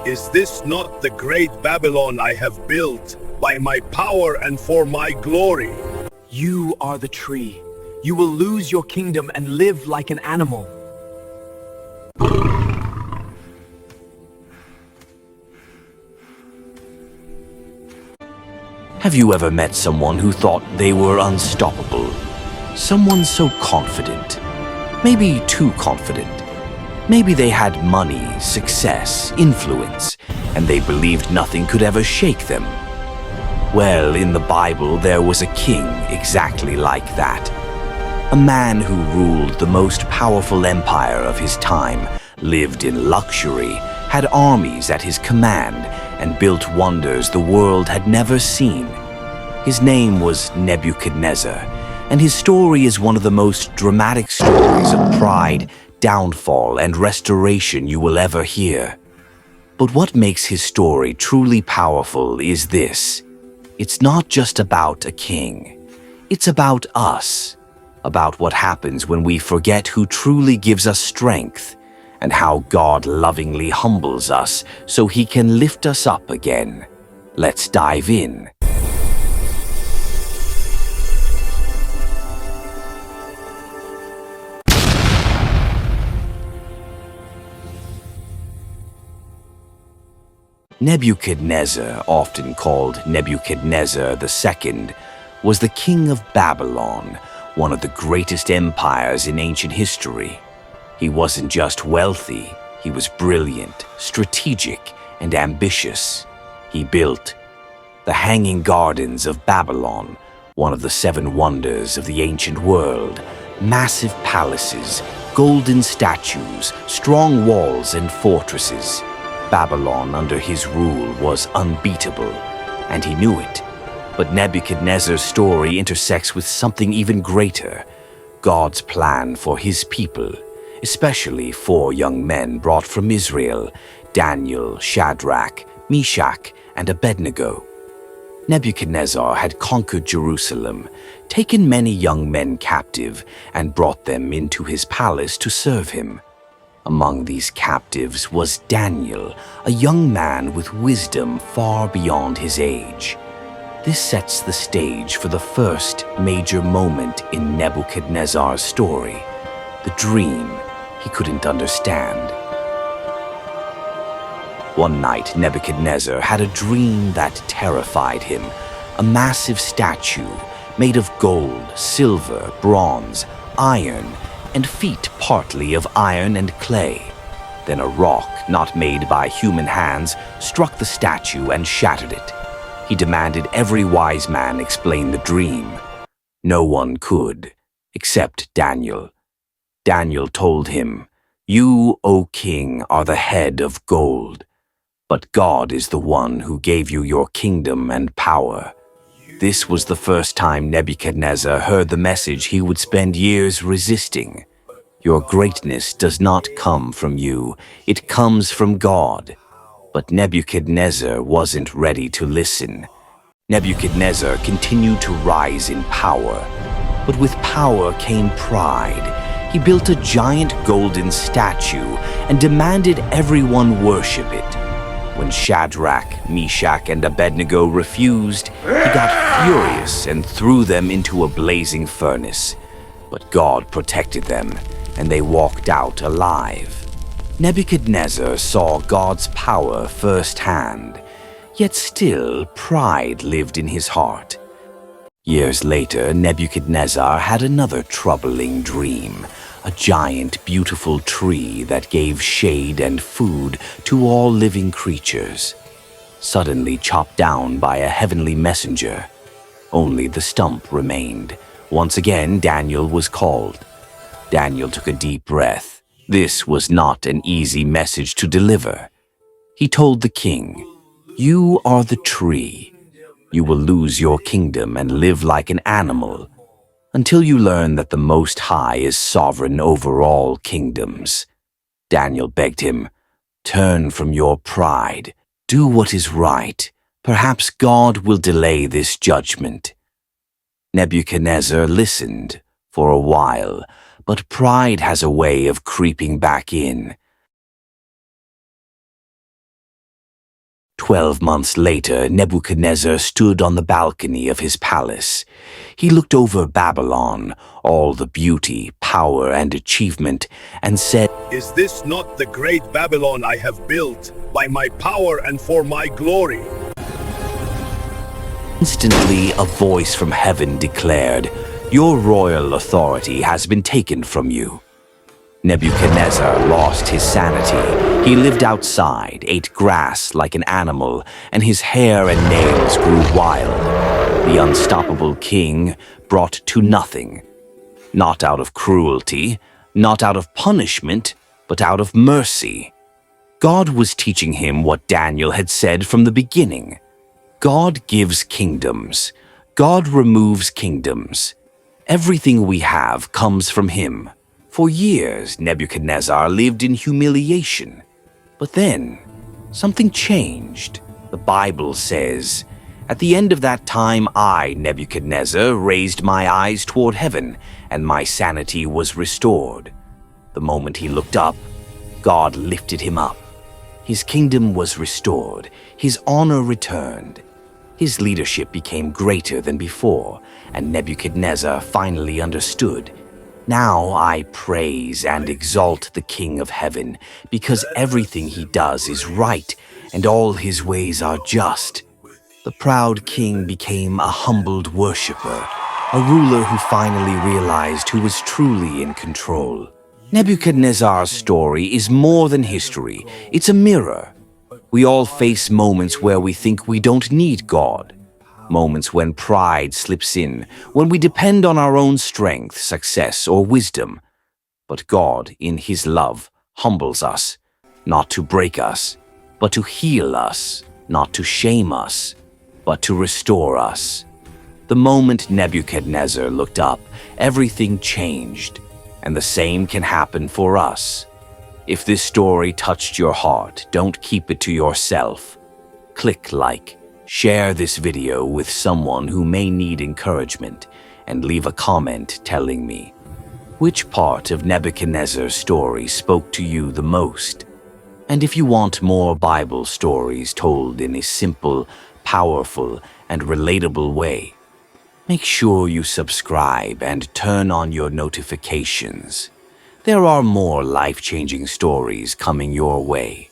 Is this not the great Babylon I have built by my power and for my glory? You are the tree. You will lose your kingdom and live like an animal. Have you ever met someone who thought they were unstoppable? Someone so confident, maybe too confident. Maybe they had money, success, influence, and they believed nothing could ever shake them. Well, in the Bible, there was a king exactly like that. A man who ruled the most powerful empire of his time, lived in luxury, had armies at his command, and built wonders the world had never seen. His name was Nebuchadnezzar, and his story is one of the most dramatic stories of pride, downfall, and restoration you will ever hear. But what makes his story truly powerful is this. It's not just about a king. It's about us, about what happens when we forget who truly gives us strength, and how God lovingly humbles us so he can lift us up again. Let's dive in. Nebuchadnezzar, often called Nebuchadnezzar II, was the king of Babylon, one of the greatest empires in ancient history. He wasn't just wealthy, he was brilliant, strategic, and ambitious. He built the Hanging Gardens of Babylon, one of the 7 wonders of the ancient world, massive palaces, golden statues, strong walls, and fortresses. Babylon under his rule was unbeatable, and he knew it. But Nebuchadnezzar's story intersects with something even greater, God's plan for his people, especially 4 young men brought from Israel, Daniel, Shadrach, Meshach, and Abednego. Nebuchadnezzar had conquered Jerusalem, taken many young men captive, and brought them into his palace to serve him. Among these captives was Daniel, a young man with wisdom far beyond his age. This sets the stage for the first major moment in Nebuchadnezzar's story, the dream he couldn't understand. One night, Nebuchadnezzar had a dream that terrified him, a massive statue made of gold, silver, bronze, iron, and feet partly of iron and clay. Then a rock, not made by human hands, struck the statue and shattered it. He demanded every wise man explain the dream. No one could, except Daniel. Daniel told him, "You, O king, are the head of gold, but God is the one who gave you your kingdom and power." This was the first time Nebuchadnezzar heard the message he would spend years resisting. Your greatness does not come from you, it comes from God. But Nebuchadnezzar wasn't ready to listen. Nebuchadnezzar continued to rise in power, but with power came pride. He built a giant golden statue and demanded everyone worship it. When Shadrach, Meshach, and Abednego refused, he got furious and threw them into a blazing furnace. But God protected them, and they walked out alive. Nebuchadnezzar saw God's power firsthand, yet still pride lived in his heart. Years later, Nebuchadnezzar had another troubling dream. A giant, beautiful tree that gave shade and food to all living creatures, suddenly chopped down by a heavenly messenger. Only the stump remained. Once again, Daniel was called. Daniel took a deep breath. This was not an easy message to deliver. He told the king, "You are the tree. You will lose your kingdom and live like an animal, until you learn that the Most High is sovereign over all kingdoms." Daniel begged him, "Turn from your pride. Do what is right. Perhaps God will delay this judgment." Nebuchadnezzar listened for a while, but pride has a way of creeping back in. 12 months later, Nebuchadnezzar stood on the balcony of his palace. He looked over Babylon, all the beauty, power, and achievement, and said, Is this not the great Babylon I have built by my power and for my glory? Instantly, a voice from heaven declared, Your royal authority has been taken from you. Nebuchadnezzar lost his sanity. He lived outside, ate grass like an animal, and his hair and nails grew wild. The unstoppable king brought to nothing. Not out of cruelty, not out of punishment, but out of mercy. God was teaching him what Daniel had said from the beginning. God gives kingdoms. God removes kingdoms. Everything we have comes from him. For years, Nebuchadnezzar lived in humiliation. But then, something changed. The Bible says, At the end of that time, I, Nebuchadnezzar, raised my eyes toward heaven, and my sanity was restored. The moment he looked up, God lifted him up. His kingdom was restored. His honor returned. His leadership became greater than before, and Nebuchadnezzar finally understood. Now I praise and exalt the King of Heaven, because everything he does is right, and all his ways are just. The proud king became a humbled worshiper, a ruler who finally realized who was truly in control. Nebuchadnezzar's story is more than history, it's a mirror. We all face moments where we think we don't need God. Moments when pride slips in, when we depend on our own strength, success, or wisdom. But God, in his love, humbles us, not to break us, but to heal us, not to shame us, but to restore us. The moment Nebuchadnezzar looked up, everything changed, and the same can happen for us. If this story touched your heart, don't keep it to yourself. Click like. Share this video with someone who may need encouragement, and leave a comment telling me which part of Nebuchadnezzar's story spoke to you the most. And if you want more Bible stories told in a simple, powerful, and relatable way, make sure you subscribe and turn on your notifications. There are more life-changing stories coming your way.